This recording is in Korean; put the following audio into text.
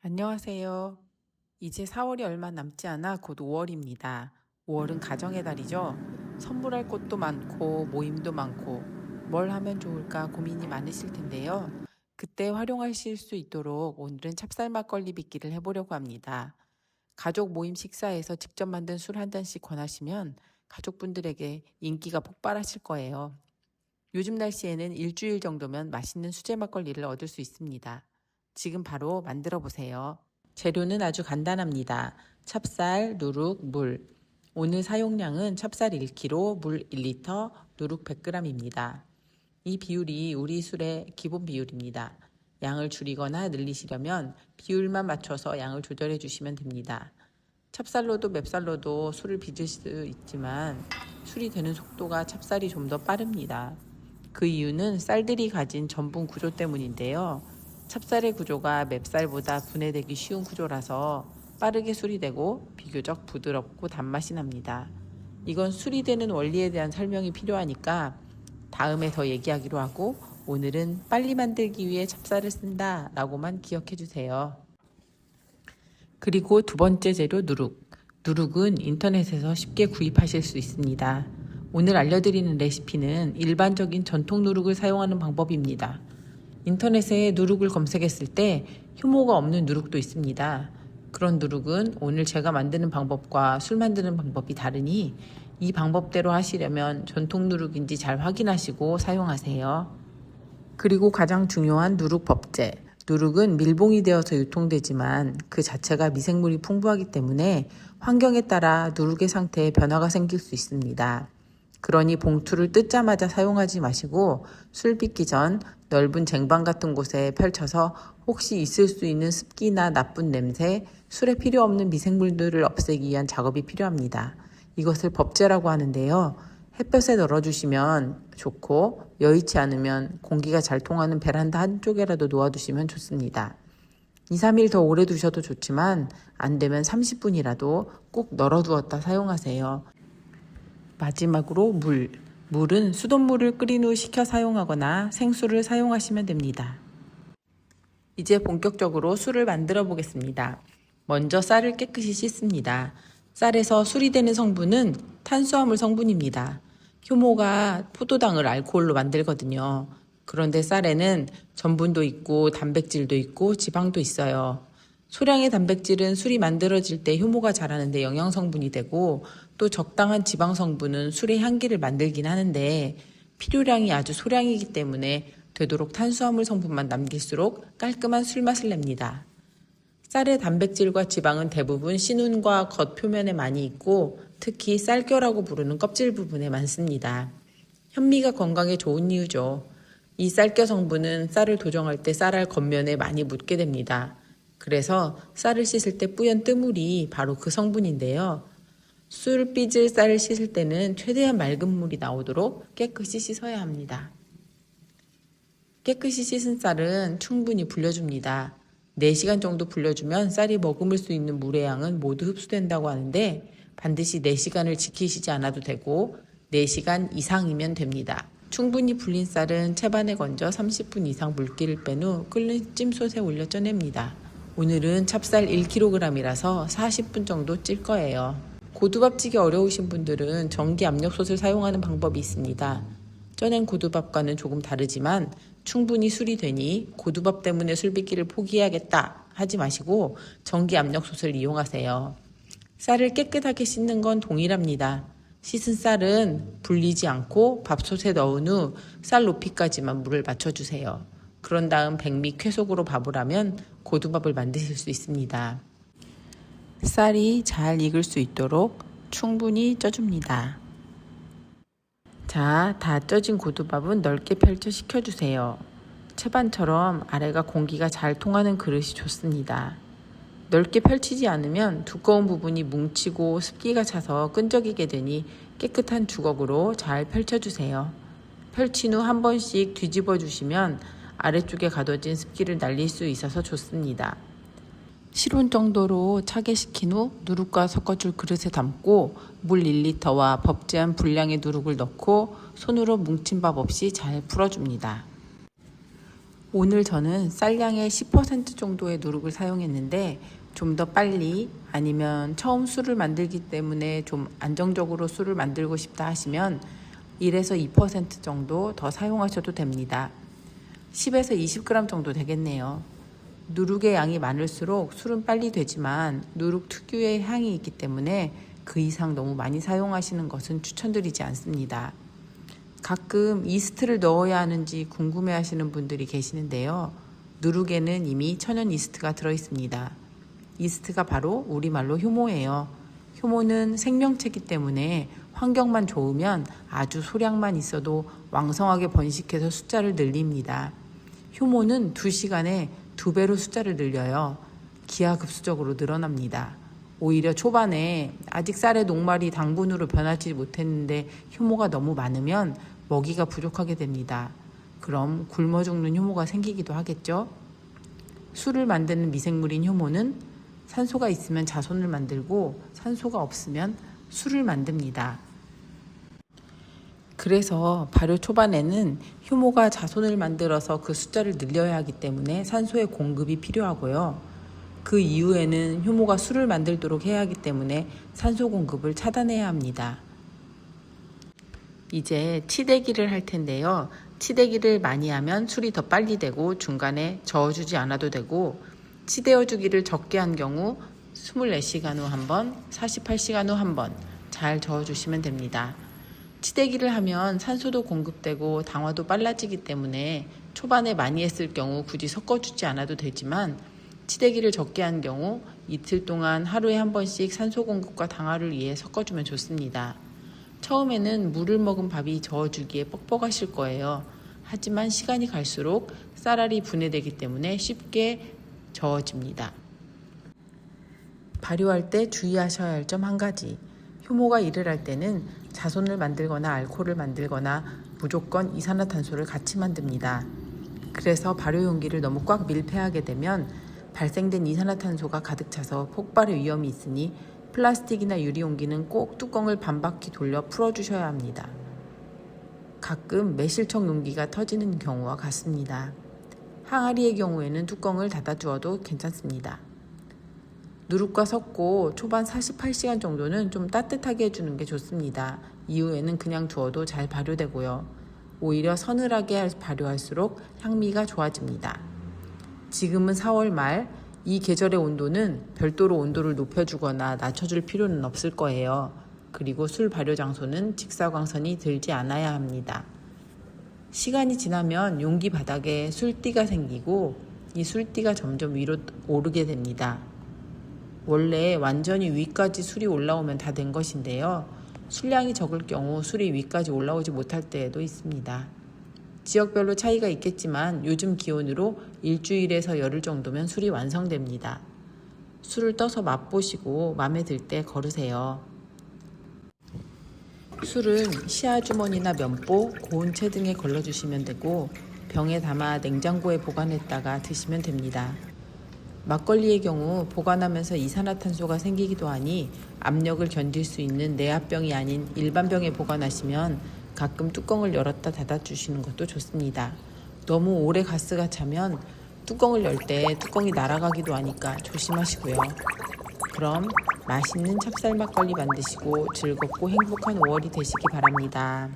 안녕하세요. 이제 4월이 얼마 남지 않아 곧 5월입니다. 5월은 가정의 달이죠. 선물할 것도 많고 모임도 많고 뭘 하면 좋을까 고민이 많으실 텐데요. 그때 활용하실 수 있도록 오늘은 찹쌀 막걸리 빚기를 해보려고 합니다. 가족 모임 식사에서 직접 만든 술 한 잔씩 권하시면 가족분들에게 인기가 폭발하실 거예요. 요즘 날씨에는 일주일 정도면 맛있는 수제 막걸리를 얻을 수 있습니다. 지금 바로 만들어 보세요. 재료는 아주 간단합니다. 찹쌀, 누룩, 물. 오늘 사용량은 찹쌀 1kg, 물 1리터, 누룩 100g입니다. 이 비율이 우리 술의 기본 비율입니다. 양을 줄이거나 늘리시려면 비율만 맞춰서 양을 조절해 주시면 됩니다. 찹쌀로도 맵쌀로도 술을 빚을 수 있지만 술이 되는 속도가 찹쌀이 좀 더 빠릅니다. 그 이유는 쌀들이 가진 전분 구조 때문인데요. 찹쌀의 구조가 맵쌀보다 분해되기 쉬운 구조라서 빠르게 술이 되고 비교적 부드럽고 단맛이 납니다. 이건 술이 되는 원리에 대한 설명이 필요하니까 다음에 더 얘기하기로 하고 오늘은 빨리 만들기 위해 찹쌀을 쓴다 라고만 기억해 주세요. 그리고 두 번째 재료 누룩. 누룩은 인터넷에서 쉽게 구입하실 수 있습니다. 오늘 알려드리는 레시피는 일반적인 전통 누룩을 사용하는 방법입니다. 인터넷에 누룩을 검색했을 때 효모가 없는 누룩도 있습니다. 그런 누룩은 오늘 제가 만드는 방법과 술 만드는 방법이 다르니 이 방법대로 하시려면 전통 누룩인지 잘 확인하시고 사용하세요. 그리고 가장 중요한 누룩 법제. 누룩은 밀봉이 되어서 유통되지만 그 자체가 미생물이 풍부하기 때문에 환경에 따라 누룩의 상태에 변화가 생길 수 있습니다. 그러니 봉투를 뜯자마자 사용하지 마시고 술 빚기 전 넓은 쟁반 같은 곳에 펼쳐서 혹시 있을 수 있는 습기나 나쁜 냄새, 술에 필요 없는 미생물들을 없애기 위한 작업이 필요합니다. 이것을 법제라고 하는데요. 햇볕에 널어주시면 좋고 여의치 않으면 공기가 잘 통하는 베란다 한쪽에라도 놓아두시면 좋습니다. 2, 3일 더 오래 두셔도 좋지만 안 되면 30분이라도 꼭 널어두었다 사용하세요. 마지막으로 물. 물은 수돗물을 끓인 후 식혀 사용하거나 생수를 사용하시면 됩니다. 이제 본격적으로 술을 만들어 보겠습니다. 먼저 쌀을 깨끗이 씻습니다. 쌀에서 술이 되는 성분은 탄수화물 성분입니다. 효모가 포도당을 알코올로 만들거든요. 그런데 쌀에는 전분도 있고 단백질도 있고 지방도 있어요. 소량의 단백질은 술이 만들어질 때 효모가 자라는데 영양 성분이 되고 또 적당한 지방 성분은 술의 향기를 만들긴 하는데 필요량이 아주 소량이기 때문에 되도록 탄수화물 성분만 남길수록 깔끔한 술맛을 냅니다. 쌀의 단백질과 지방은 대부분 신운과 겉 표면에 많이 있고 특히 쌀겨라고 부르는 껍질 부분에 많습니다. 현미가 건강에 좋은 이유죠. 이 쌀겨 성분은 쌀을 도정할 때 쌀알 겉면에 많이 묻게 됩니다. 그래서 쌀을 씻을 때 뿌연 뜨물이 바로 그 성분인데요. 술 빚을 쌀을 씻을 때는 최대한 맑은 물이 나오도록 깨끗이 씻어야 합니다. 깨끗이 씻은 쌀은 충분히 불려줍니다. 4시간 정도 불려주면 쌀이 머금을 수 있는 물의 양은 모두 흡수된다고 하는데 반드시 4시간을 지키시지 않아도 되고 4시간 이상이면 됩니다. 충분히 불린 쌀은 채반에 건져 30분 이상 물기를 뺀 후 끓는 찜솥에 올려 쪄냅니다. 오늘은 찹쌀 1kg이라서 40분 정도 찔 거예요. 고두밥 찌기 어려우신 분들은 전기 압력솥을 사용하는 방법이 있습니다. 쪄낸 고두밥과는 조금 다르지만 충분히 술이 되니 고두밥 때문에 술 빚기를 포기해야겠다 하지 마시고 전기 압력솥을 이용하세요. 쌀을 깨끗하게 씻는 건 동일합니다. 씻은 쌀은 불리지 않고 밥솥에 넣은 후 쌀 높이까지만 물을 맞춰주세요. 그런 다음 백미 쾌속으로 밥을 하면 고두밥을 만드실 수 있습니다. 쌀이 잘 익을 수 있도록 충분히 쪄줍니다. 자, 다 쪄진 고두밥은 넓게 펼쳐 식혀주세요. 채반처럼 아래가 공기가 잘 통하는 그릇이 좋습니다. 넓게 펼치지 않으면 두꺼운 부분이 뭉치고 습기가 차서 끈적이게 되니 깨끗한 주걱으로 잘 펼쳐주세요. 펼친 후 한 번씩 뒤집어 주시면 아래쪽에 가둬진 습기를 날릴 수 있어서 좋습니다. 실온 정도로 차게 식힌 후 누룩과 섞어줄 그릇에 담고 물 1리터와 법제한 분량의 누룩을 넣고 손으로 뭉친 밥 없이 잘 풀어줍니다. 오늘 저는 쌀량의 10% 정도의 누룩을 사용했는데 좀 더 빨리 아니면 처음 술을 만들기 때문에 좀 안정적으로 술을 만들고 싶다 하시면 1에서 2% 정도 더 사용하셔도 됩니다. 10에서 20g 정도 되겠네요. 누룩의 양이 많을수록 술은 빨리 되지만 누룩 특유의 향이 있기 때문에 그 이상 너무 많이 사용하시는 것은 추천드리지 않습니다. 가끔 이스트를 넣어야 하는지 궁금해 하시는 분들이 계시는데요. 누룩에는 이미 천연 이스트가 들어있습니다. 이스트가 바로 우리말로 효모예요. 효모는 생명체이기 때문에 환경만 좋으면 아주 소량만 있어도 왕성하게 번식해서 숫자를 늘립니다. 효모는 2시간에 2배로 숫자를 늘려요. 기하급수적으로 늘어납니다. 오히려 초반에 아직 쌀의 녹말이 당분으로 변하지 못했는데 효모가 너무 많으면 먹이가 부족하게 됩니다. 그럼 굶어 죽는 효모가 생기기도 하겠죠? 술을 만드는 미생물인 효모는 산소가 있으면 자손을 만들고 산소가 없으면 술을 만듭니다. 그래서 발효 초반에는 효모가 자손을 만들어서 그 숫자를 늘려야 하기 때문에 산소의 공급이 필요하고요. 그 이후에는 효모가 술을 만들도록 해야 하기 때문에 산소 공급을 차단해야 합니다. 이제 치대기를 할 텐데요. 치대기를 많이 하면 술이 더 빨리 되고 중간에 저어주지 않아도 되고 치대어주기를 적게 한 경우 24시간 후 한 번, 48시간 후 한 번 잘 저어주시면 됩니다. 치대기를 하면 산소도 공급되고 당화도 빨라지기 때문에 초반에 많이 했을 경우 굳이 섞어주지 않아도 되지만 치대기를 적게 한 경우 이틀 동안 하루에 한 번씩 산소 공급과 당화를 위해 섞어주면 좋습니다. 처음에는 물을 먹은 밥이 저어주기에 뻑뻑하실 거예요. 하지만 시간이 갈수록 쌀알이 분해되기 때문에 쉽게 저어집니다. 발효할 때 주의하셔야 할 점 한 가지. 효모가 일을 할 때는 자손을 만들거나 알코올을 만들거나 무조건 이산화탄소를 같이 만듭니다. 그래서 발효 용기를 너무 꽉 밀폐하게 되면 발생된 이산화탄소가 가득 차서 폭발의 위험이 있으니 플라스틱이나 유리 용기는 꼭 뚜껑을 반바퀴 돌려 풀어주셔야 합니다. 가끔 매실청 용기가 터지는 경우와 같습니다. 항아리의 경우에는 뚜껑을 닫아주어도 괜찮습니다. 누룩과 섞고 초반 48시간 정도는 좀 따뜻하게 해주는 게 좋습니다. 이후에는 그냥 두어도 잘 발효되고요. 오히려 서늘하게 발효할수록 향미가 좋아집니다. 지금은 4월 말, 이 계절의 온도는 별도로 온도를 높여주거나 낮춰줄 필요는 없을 거예요. 그리고 술 발효 장소는 직사광선이 들지 않아야 합니다. 시간이 지나면 용기 바닥에 술띠가 생기고 이 술띠가 점점 위로 오르게 됩니다. 원래 완전히 위까지 술이 올라오면 다 된 것인데요. 술량이 적을 경우 술이 위까지 올라오지 못할 때도 있습니다. 지역별로 차이가 있겠지만 요즘 기온으로 일주일에서 열흘 정도면 술이 완성됩니다. 술을 떠서 맛보시고 마음에 들 때 거르세요. 술은 시아주머니나 면보, 고운채 등에 걸러주시면 되고 병에 담아 냉장고에 보관했다가 드시면 됩니다. 막걸리의 경우 보관하면서 이산화탄소가 생기기도 하니 압력을 견딜 수 있는 내압병이 아닌 일반 병에 보관하시면 가끔 뚜껑을 열었다 닫아주시는 것도 좋습니다. 너무 오래 가스가 차면 뚜껑을 열 때 뚜껑이 날아가기도 하니까 조심하시고요. 그럼 맛있는 찹쌀 막걸리 만드시고 즐겁고 행복한 5월이 되시기 바랍니다.